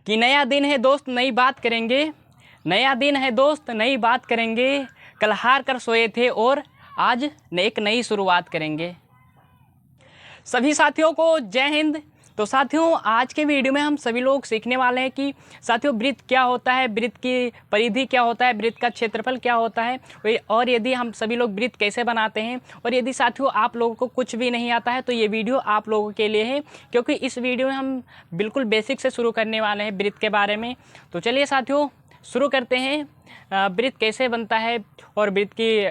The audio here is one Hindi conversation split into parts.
कि नया दिन है दोस्त नई बात करेंगे, नया दिन है दोस्त नई बात करेंगे, कल हार कर सोए थे और आज एक नई शुरुआत करेंगे। सभी साथियों को जय हिंद। तो साथियों आज के वीडियो में हम सभी लोग सीखने वाले हैं कि साथियों वृत्त क्या होता है, वृत्त की परिधि क्या होता है, वृत्त का क्षेत्रफल क्या होता है, और यदि हम सभी लोग वृत्त कैसे बनाते हैं। और यदि साथियों आप लोगों को कुछ भी नहीं आता है तो ये वीडियो आप लोगों के लिए है, क्योंकि इस वीडियो में हम बिल्कुल बेसिक से शुरू करने वाले हैं वृत्त के बारे में। तो चलिए साथियों शुरू करते हैं। वृत्त कैसे बनता है और वृत्त की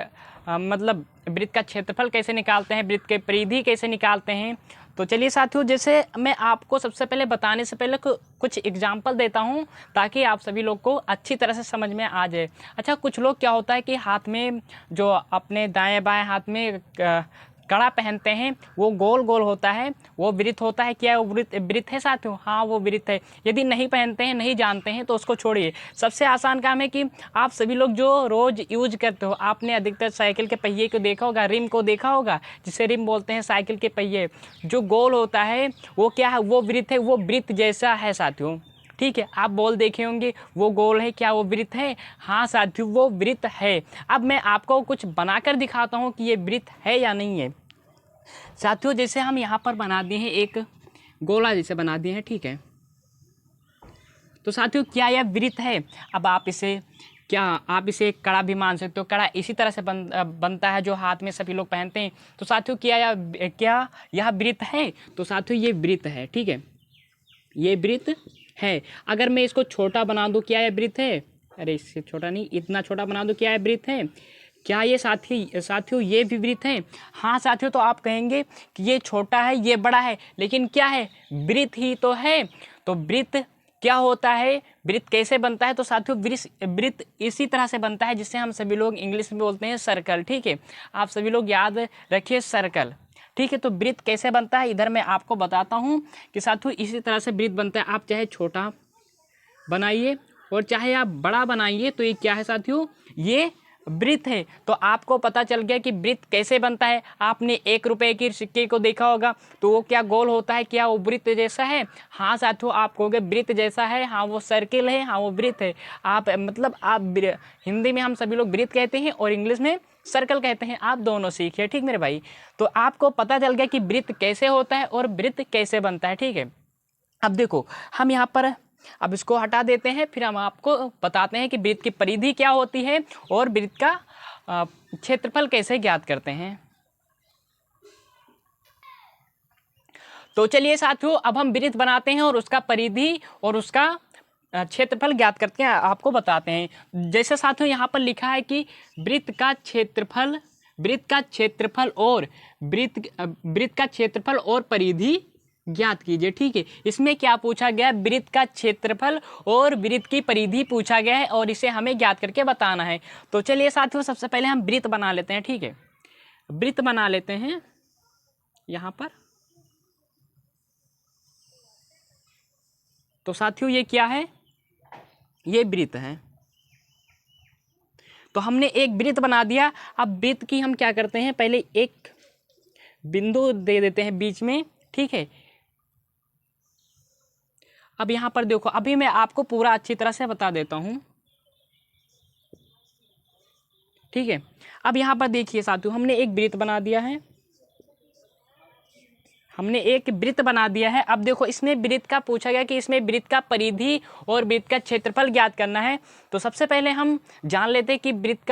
मतलब वृत्त का क्षेत्रफल कैसे निकालते हैं, वृत्त के परिधि कैसे निकालते हैं। तो चलिए साथियों जैसे मैं आपको सबसे पहले बताने से पहले कुछ एग्जाम्पल देता हूं ताकि आप सभी लोग को अच्छी तरह से समझ में आ जाए। अच्छा, कुछ लोग क्या होता है कि हाथ में जो अपने दाएं बाएं हाथ में कड़ा पहनते हैं वो गोल गोल होता है, वो वृत्त होता है। क्या वो वृत्त है साथियों? हाँ वो वृत्त है। यदि नहीं पहनते हैं, नहीं जानते हैं तो उसको छोड़िए। सबसे आसान काम है कि आप सभी लोग जो रोज़ यूज करते हो, आपने अधिकतर साइकिल के पहिए को देखा होगा, रिम को देखा होगा, जिसे रिम बोलते हैं साइकिल के पहिए। जो गोल होता है वो क्या है? वो वृत्त है, वो वृत्त जैसा है साथियों। ठीक है, आप बॉल देखे होंगे, वो गोल है, क्या वो वृत्त है? हाँ साथियों वो वृत्त है। अब मैं आपको कुछ बनाकर दिखाता हूँ कि ये वृत्त है या नहीं है। साथियों जैसे हम यहाँ पर बना दिए हैं, एक गोला जैसे बना दिए हैं, ठीक है। तो साथियों क्या यह वृत्त है? अब आप इसे कड़ा भी मान सकते हो। कड़ा इसी तरह से बनता है जो हाथ में सभी लोग पहनते हैं। तो साथियों क्या यह वृत्त है? तो साथियों ये वृत्त है, ठीक है, ये वृत्त है। अगर मैं इसको छोटा बना दूं, क्या यह वृत्त है? अरे इससे छोटा नहीं, इतना छोटा बना दूं, क्या यह वृत्त है? क्या ये साथियों ये भी वृत्त है? हाँ साथियों, तो आप कहेंगे कि ये छोटा है, ये बड़ा है, लेकिन क्या है? वृत्त ही तो है। तो वृत्त क्या होता है, वृत्त कैसे बनता है? तो साथियों वृत्त इसी तरह से बनता है जिससे हम सभी लोग इंग्लिश में बोलते हैं सर्कल, ठीक है। आप सभी लोग याद रखिए सर्कल, ठीक है। तो वृत्त कैसे बनता है इधर मैं आपको बताता हूँ कि साथियों इसी तरह से वृत्त बनता है। आप चाहे छोटा बनाइए और चाहे आप बड़ा बनाइए, तो ये क्या है साथियों? ये वृत्त है। तो आपको पता चल गया कि वृत्त कैसे बनता है। आपने 1 रुपए के सिक्के को देखा होगा, तो वो क्या गोल होता है? क्या वो वृत्त जैसा है? हाँ साथियों आप कहोगे वृत्त जैसा है, हाँ वो सर्किल है, हाँ वो वृत्त है। आप हिंदी में हम सभी लोग वृत्त कहते हैं और इंग्लिश में सर्कल कहते हैं। आप दोनों सीखिए, ठीक मेरे भाई। तो आपको पता चल गया कि वृत्त कैसे होता है और वृत्त कैसे बनता है, ठीक है। अब देखो हम यहाँ पर अब इसको हटा देते हैं, फिर हम आपको बताते हैं कि वृत्त की परिधि क्या होती है और वृत्त का क्षेत्रफल कैसे ज्ञात करते हैं। तो चलिए साथियों अब हम वृत्त बनाते हैं और उसका परिधि और उसका क्षेत्रफल ज्ञात करते हैं, आपको बताते हैं। जैसे साथियों यहाँ पर लिखा है कि वृत्त का क्षेत्रफल और परिधि ज्ञात कीजिए, ठीक है। इसमें क्या पूछा गया? वृत्त का क्षेत्रफल और वृत्त की परिधि पूछा गया है और इसे हमें ज्ञात करके बताना है। तो चलिए साथियों सबसे पहले हम वृत्त बना लेते हैं, ठीक है। वृत्त बना लेते हैं यहाँ पर। तो साथियों ये क्या है? ये वृत्त है। तो हमने एक वृत्त बना दिया। अब वृत्त की हम क्या करते हैं, पहले एक बिंदु दे देते हैं बीच में, ठीक है। अब यहाँ पर देखो, अभी मैं आपको पूरा अच्छी तरह से बता देता हूँ, ठीक है। अब यहाँ पर देखिए साथियों हमने एक वृत्त बना दिया है, अब देखो इसमें वृत्त का पूछा गया कि इसमें वृत्त का परिधि और वृत्त का क्षेत्रफल ज्ञात करना है। तो सबसे पहले हम जान लेते हैं कि वृत्त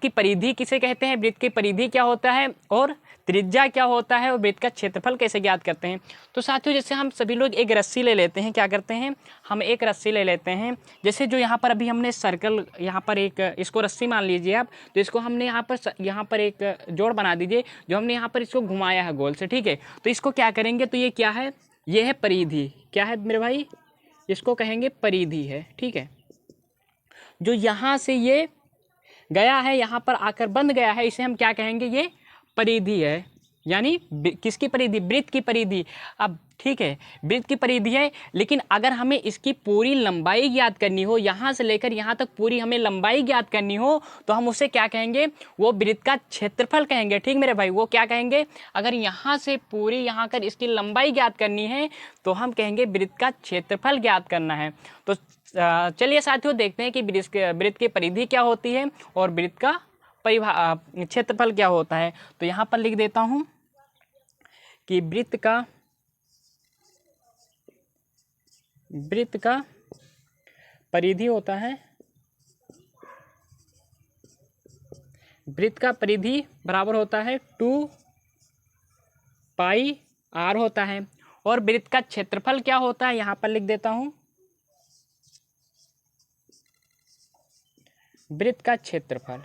की परिधि किसे कहते हैं, वृत्त की परिधि क्या होता है और त्रिज्या क्या होता है और वृत्त का क्षेत्रफल कैसे ज्ञात करते हैं। तो साथियों जैसे हम सभी लोग एक रस्सी ले लेते हैं, क्या करते हैं हम एक रस्सी ले लेते हैं। जैसे जो यहाँ पर अभी हमने सर्कल, यहाँ पर एक इसको रस्सी मान लीजिए आप, तो इसको हमने यहाँ पर एक जोड़ बना दीजिए जो हमने यहाँ पर इसको घुमाया है गोल से, ठीक है। तो इसको क्या करेंगे, तो ये क्या है? ये है परिधि। क्या है मेरे भाई? इसको कहेंगे परिधि है, ठीक है। जो यहाँ से ये गया है, यहाँ पर आकर बंद गया है, इसे हम क्या कहेंगे? ये परिधि है, यानी किसकी परिधि, वृत्त की परिधि। अब ठीक है, वृत्त की परिधि है, लेकिन अगर हमें इसकी पूरी लंबाई ज्ञात करनी हो, यहाँ से लेकर यहाँ तक पूरी हमें लंबाई ज्ञात करनी हो, तो हम उसे क्या कहेंगे, वो वृत्त का क्षेत्रफल कहेंगे। ठीक मेरे भाई, वो क्या कहेंगे, अगर यहाँ से पूरी यहाँ कर इसकी लंबाई ज्ञात करनी है तो हम कहेंगे वृत्त का क्षेत्रफल ज्ञात करना है। तो चलिए साथियों देखते हैं कि वृत्त की परिधि क्या होती है और वृत्त का क्षेत्रफल क्या होता है। तो यहाँ पर लिख देता हूँ कि वृत्त का परिधि होता है, वृत्त का परिधि बराबर होता है 2πr होता है। और वृत्त का क्षेत्रफल क्या होता है, यहाँ पर लिख देता हूँ, वृत्त का क्षेत्रफल,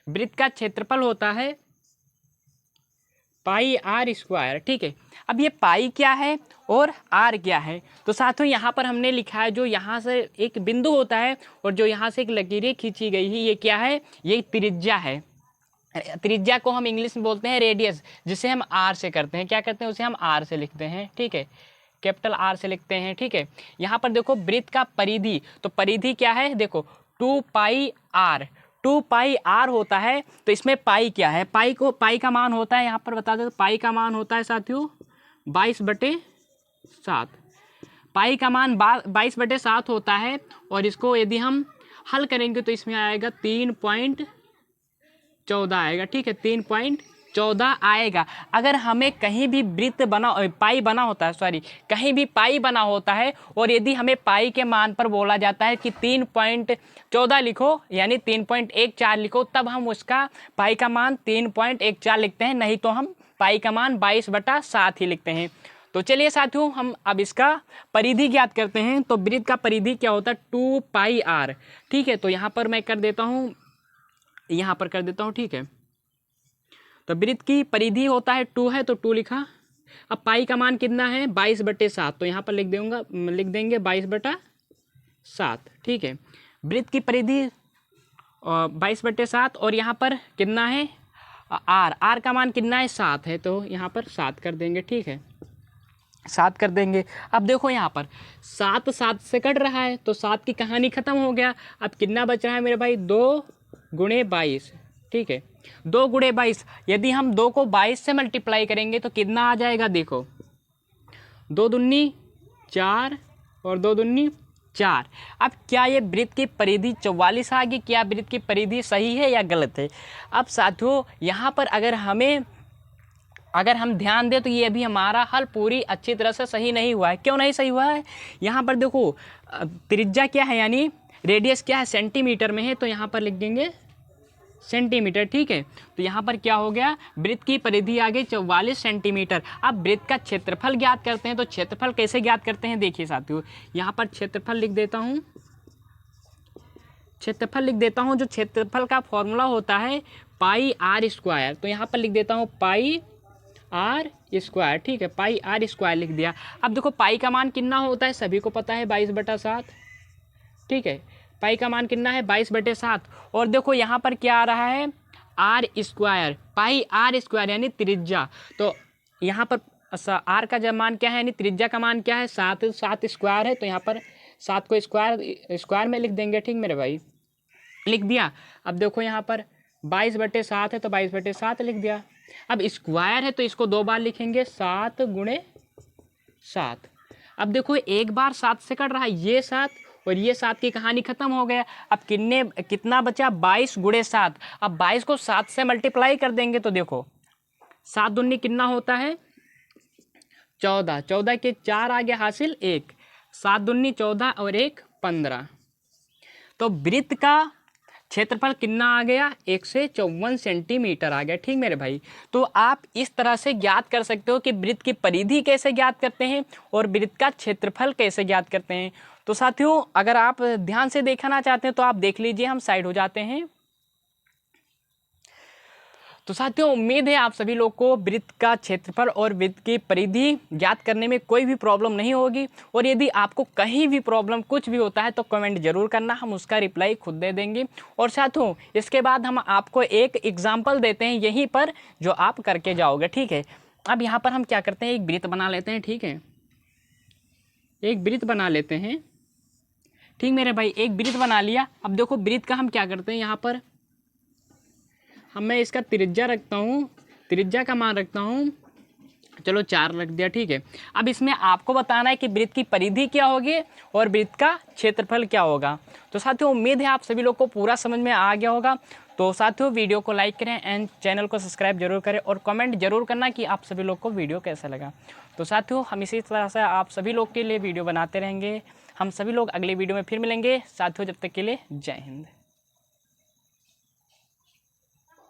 वृत्त का क्षेत्रफल होता है πr²। ठीक है, अब ये पाई क्या है और आर क्या है। तो साथियों यहाँ पर हमने लिखा है, जो यहाँ से एक बिंदु होता है और जो यहाँ से एक लकीरें खींची गई है, ये क्या है, ये त्रिज्या है। त्रिज्या को हम इंग्लिश में बोलते हैं रेडियस, जिसे हम आर से करते हैं, क्या करते हैं, उसे हम आर से लिखते हैं। ठीक है, कैपिटल आर से लिखते हैं। ठीक है, यहाँ पर देखो वृत्त का परिधि, तो परिधि क्या है, देखो 2πr, 2πr होता है। तो इसमें पाई क्या है, पाई का मान होता है, यहाँ पर बता दो, पाई का मान होता है साथियों 22/7। पाई का मान 22/7 होता है। और इसको यदि हम हल करेंगे तो इसमें आएगा 3.14 आएगा। ठीक है, 3.14 आएगा। अगर हमें कहीं भी वृत्त पाई बना होता है, कहीं भी पाई बना होता है और यदि हमें पाई के मान पर बोला जाता है कि 3.14 लिखो, यानी 3.14 लिखो, तब हम उसका पाई का मान 3.14 लिखते हैं, नहीं तो हम पाई का मान 22/7 ही लिखते हैं। तो चलिए साथियों हम अब इसका परिधि ज्ञात करते हैं। तो वृत्त का परिधि क्या होता है, 2πr। ठीक है, तो यहाँ पर मैं कर देता हूँ, यहाँ पर कर देता हूँ। ठीक है, तो वृत्त की परिधि होता है 2 है, तो 2 लिखा। अब पाई का मान कितना है, 22/7, तो यहाँ पर लिख देंगे 22/7। ठीक है, वृत्त की परिधि 22/7 और यहाँ पर कितना है, आर का मान कितना है, 7 है, तो यहाँ पर 7 कर देंगे। ठीक है, 7 कर देंगे। अब देखो यहाँ पर 7 से कट रहा है, तो 7 की कहानी खत्म हो गया। अब कितना बच रहा है मेरे भाई, 2 गुणे 22। ठीक है, 2 गुणे 22, यदि हम 2 को 22 से मल्टीप्लाई करेंगे तो कितना आ जाएगा, देखो 2 दूनी 4 और 2 दूनी 4। अब क्या ये वृत्त की परिधि 44 आ गई, क्या वृत्त की परिधि सही है या गलत है। अब साथियों यहाँ पर अगर हम ध्यान दें तो ये अभी हमारा हल पूरी अच्छी तरह से सही नहीं हुआ है। क्यों नहीं सही हुआ है, यहाँ पर देखो त्रिज्या क्या है, यानी रेडियस क्या है, सेंटीमीटर में है, तो यहाँ पर लिख देंगे सेंटीमीटर। ठीक है, तो यहाँ पर क्या हो गया, वृत्त की परिधि आ गई 44 सेंटीमीटर। अब वृत्त का क्षेत्रफल ज्ञात करते हैं। तो क्षेत्रफल कैसे ज्ञात करते हैं, देखिए साथियों, यहाँ पर क्षेत्रफल लिख देता हूँ, जो क्षेत्रफल का फॉर्मूला होता है πr²। तो यहाँ पर लिख देता हूँ πr²। ठीक है, πr² लिख दिया। अब देखो पाई का मान कितना होता है, सभी को पता है 22/7। ठीक है, पाई का मान कितना है, 22/7। और देखो यहाँ पर क्या आ रहा है, r², πr² यानी त्रिज्या। तो यहाँ पर आर का जब मान क्या है, यानी त्रिज्या का मान क्या है, 7 स्क्वायर है, तो यहाँ पर 7 को स्क्वायर में लिख देंगे। ठीक मेरे भाई, लिख दिया। अब देखो यहाँ पर 22/7 है, तो 22/7 लिख दिया। अब स्क्वायर है तो इसको 2 बार लिखेंगे, 7 गुणे 7। अब देखो एक बार 7 से कट रहा है, ये 7 और ये 7 की कहानी खत्म हो गया। अब कितना बचा, 22 गुणे 7। अब 22 को 7 से मल्टीप्लाई कर देंगे तो देखो 7 दूनी कितना होता है, 14। 14 के 4 आगे हासिल 1, 7 दूनी 14 और 1 15। तो वृत्त का क्षेत्रफल कितना आ गया, 154 सेंटीमीटर आ गया। ठीक मेरे भाई, तो आप इस तरह से ज्ञात कर सकते हो कि वृत्त की परिधि कैसे ज्ञात करते हैं और वृत्त का क्षेत्रफल कैसे ज्ञात करते हैं। तो साथियों अगर आप ध्यान से देखना चाहते हैं तो आप देख लीजिए, हम साइड हो जाते हैं। तो साथियों उम्मीद है आप सभी लोग को वृत्त का क्षेत्रफल और वृत्त की परिधि ज्ञात करने में कोई भी प्रॉब्लम नहीं होगी। और यदि आपको कहीं भी प्रॉब्लम कुछ भी होता है तो कमेंट जरूर करना, हम उसका रिप्लाई खुद दे देंगे। और साथियों इसके बाद हम आपको एक एग्जाम्पल देते हैं यहीं पर जो आप करके जाओगे, ठीक है। अब यहाँ पर हम क्या करते हैं, एक वृत्त बना लेते हैं, ठीक है। एक वृत्त बना लेते हैं, ठीक मेरे भाई, एक वृत्त बना लिया। अब देखो वृत्त का हम क्या करते हैं, यहाँ पर मैं इसका त्रिज्या रखता हूँ, त्रिज्या का मान रखता हूँ, चलो 4 रख दिया, ठीक है। अब इसमें आपको बताना है कि वृत्त की परिधि क्या होगी और वृत्त का क्षेत्रफल क्या होगा। तो साथियों उम्मीद है आप सभी लोग को पूरा समझ में आ गया होगा। तो साथियों वीडियो को लाइक करें एंड चैनल को सब्सक्राइब जरूर करें और कमेंट जरूर करना कि आप सभी लोग को वीडियो कैसा लगा। तो साथियों हम इसी तरह से आप सभी लोग के लिए वीडियो बनाते रहेंगे। हम सभी लोग अगले वीडियो में फिर मिलेंगे साथियों, जब तक के लिए जय हिंद।